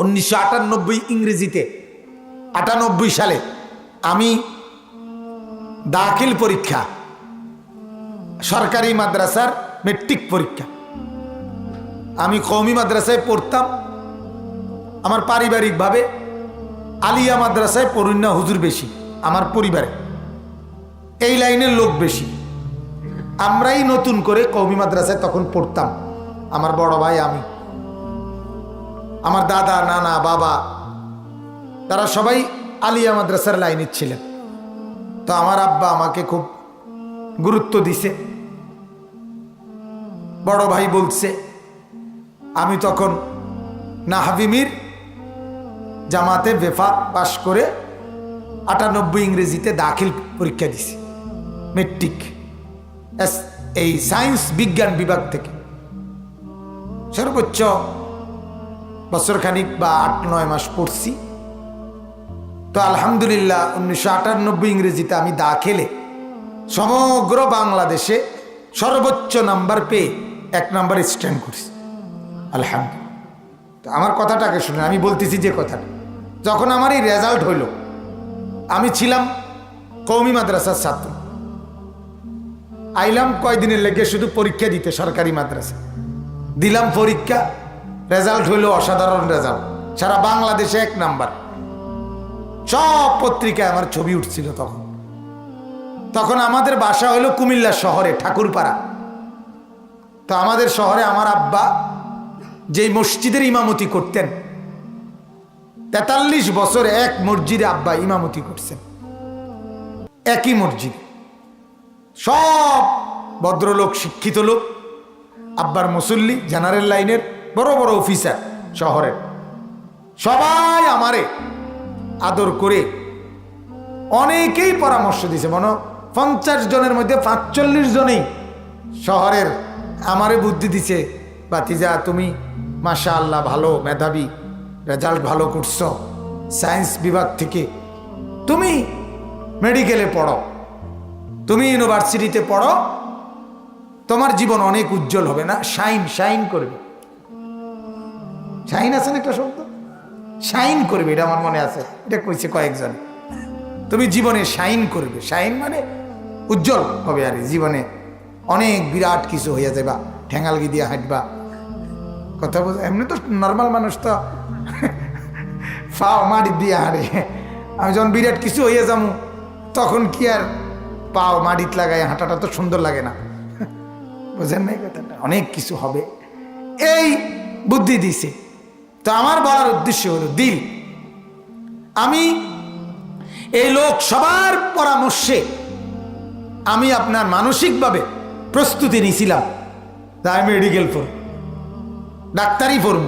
1998 ইংরেজিতে 98 সালে আমি দাখিল পরীক্ষা, সরকারি মাদ্রাসার মেট্রিক পরীক্ষা, আমি কওমি মাদ্রাসায় পড়তাম। আমার পারিবারিকভাবে আলিয়া মাদ্রাসায় পড়ুন্না হুজুর বেশি, আমার পরিবারে এই লাইনের লোক বেশি। আমরাই নতুন করে কওমি মাদ্রাসায় তখন পড়তাম, আমার বড় ভাই, আমি, আমার দাদা, নানা, বাবা, তারা সবাই আলিয়া মাদ্রাসার লাইনের ছিলেন। তো আমার আব্বা আমাকে খুব গুরুত্ব দিছে। বড় ভাই বলছে, আমি তখন নাহাবিমির জামাতে বেফা পাশ করে 98 ইংরেজিতে দাখিল পরীক্ষা দিছি, মেট্রিক, এই সায়েন্স বিজ্ঞান বিভাগ থেকে। সর্বোচ্চ বছরখানিক বা 8-9 মাস পড়ছি। তো আলহামদুলিল্লাহ 1998 ইংরেজিতে আমি দাখিলে সমগ্র বাংলাদেশে সর্বোচ্চ নাম্বার পেয়ে 1 নাম্বার স্ট্যান্ড করছি, আলহামদুলিল্লাহ। তো আমার কথাটাকে শুনে আমি বলতেছি যে কথাটা, যখন আমার এই রেজাল্ট হইল, আমি ছিলাম কওমি মাদ্রাসার ছাত্র, আইলাম কয়দিনের লেগে শুধু পরীক্ষা দিতে সরকারি মাদ্রাসা, দিলাম পরীক্ষা, রেজাল্ট হইল অসাধারণ রেজাল্ট, সারা বাংলাদেশে 1 নাম্বার। সব পত্রিকায় আমার ছবি উঠছিল। তখন আমাদের বাসা হইল কুমিল্লা শহরে, ঠাকুরপাড়া। তো আমাদের শহরে আমার আব্বা যেই মসজিদের ইমামতি করতেন, 43 বছর এক মসজিদে আব্বা ইমামতি করছেন, একই মসজিদে। সব ভদ্রলোক, শিক্ষিত লোক, আব্বার মুসল্লি, জেনারেল লাইনের বড় বড় অফিসার শহরের, সবাই আমারে আদর করে অনেকেই পরামর্শ দিছে। মনে 50 জনের মধ্যে 45 জনেই শহরের আমারে বুদ্ধি দিছে, বাতিজা তুমি মাশাআল্লাহ ভালো মেধাবী, রেজাল্ট ভালো করছো, সায়েন্স বিভাগ থেকে তুমি মেডিকেলে পড়ো, তুমি ইউনিভার্সিটিতে পড়ো, তোমার জীবন অনেক উজ্জ্বল হবে, না শাইন শাইন করবে। শাইন আছে না একটা শব্দ, শাইন করবে, এটা আমার মনে আছে, এটা কইছে কয়েকজন। তুমি জীবনে শাইন করবে, শাইন মানে উজ্জ্বল হবে, আর জীবনে অনেক বিরাট কিছু হইয়া যাবা, ঠেঙ্গালগি দিয়ে হাঁটবা, কথা বল। এমনি তো নর্মাল মানুষ তো পাও মাটি দিয়ে হাঁটে, আমি যখন বিরাট কিছু হইয়া যাবো তখন কি আর পাও মাটিত লাগাই হাঁটাটা তো সুন্দর লাগে না, বুঝেন নাই কথাটা, অনেক কিছু হবে, এই বুদ্ধি দিছে। তো আমার বলার উদ্দেশ্য হলো দিল, আমি এই লোক সবার পরামর্শে আমি আপনার মানসিকভাবে প্রস্তুতি নিয়েছিলাম, তাই মেডিকেল পড়ব, ডাক্তারি পড়ব,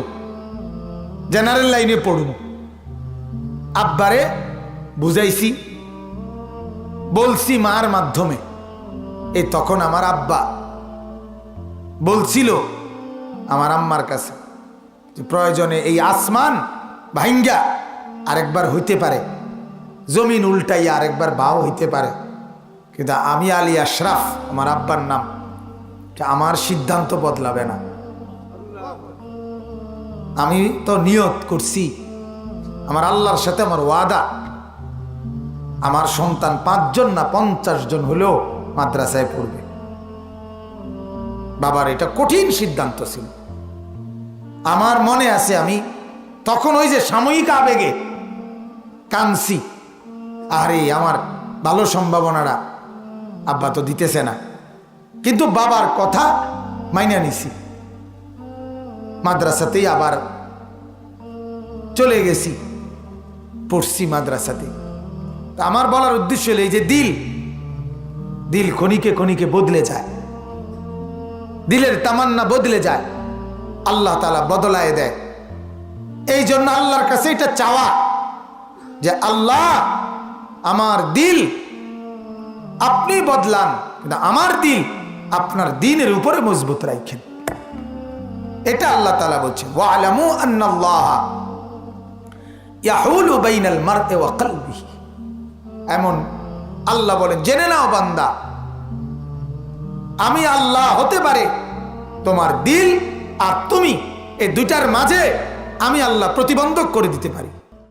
জেনারেল লাইনে পড়ব। আব্বারে বুঝাইছি, বলছি মার মাধ্যমে। এই তখন আমার আব্বা বলছিল আমার আম্মার কাছে যে প্রয়োজনে এই আসমান ভাঙ্গা আরেকবার হইতে পারে, জমিন উল্টাইয়া আরেকবার বাও হইতে পারে, কিন্তু আমি আলী আশরাফ, আমার আব্বার নাম, আমার সিদ্ধান্ত বদলাবে না। আমি তো নিয়ত করছি, আমার আল্লাহর সাথে আমার ওয়াদা, আমার সন্তান 5 জন না 50 জন হলেও মাদ্রাসায় পড়বে। বাবার এটা কঠিন সিদ্ধান্ত ছিল। আমার মনে আছে আমি তখন ওই যে সাময়িক আবেগে কাঁদছি, আরে আমার ভালো সম্ভাবনাটা আব্বা তো দিতেছে না, কিন্তু বাবার কথা মাইনা নিছি, মাদ্রাসাতেই আবার চলে গেছি, পড়ছি মাদ্রাসাতে। আমার বলার উদ্দেশ্য হলো এই যে দিল ক্ষণিকে ক্ষণিকে বদলে যায়, দিলের তামান্না বদলে যায়, আল্লাহ তাআলা বদলায় দেয়। এই জন্য আল্লাহর কাছে এটা চাওয়া যে আল্লাহ আমার দিল আপনি বদলান, কিন্তু আমার দিল আপনার দ্বীনের উপরে মজবুত রাখেন। এটা আল্লাহ তাআলা বলছেন, ওয়ালামু আন্নাল্লাহা ইয়াহুলু বাইনাল মারই ওয়া কলবিহি। এমন আল্লাহ বলেন, জেনে নাও বান্দা, আমি আল্লাহ হতে পারে তোমার দিল আর তুমি এই দুটার মাঝে আমি আল্লাহ প্রতিবন্ধক করে দিতে পারি।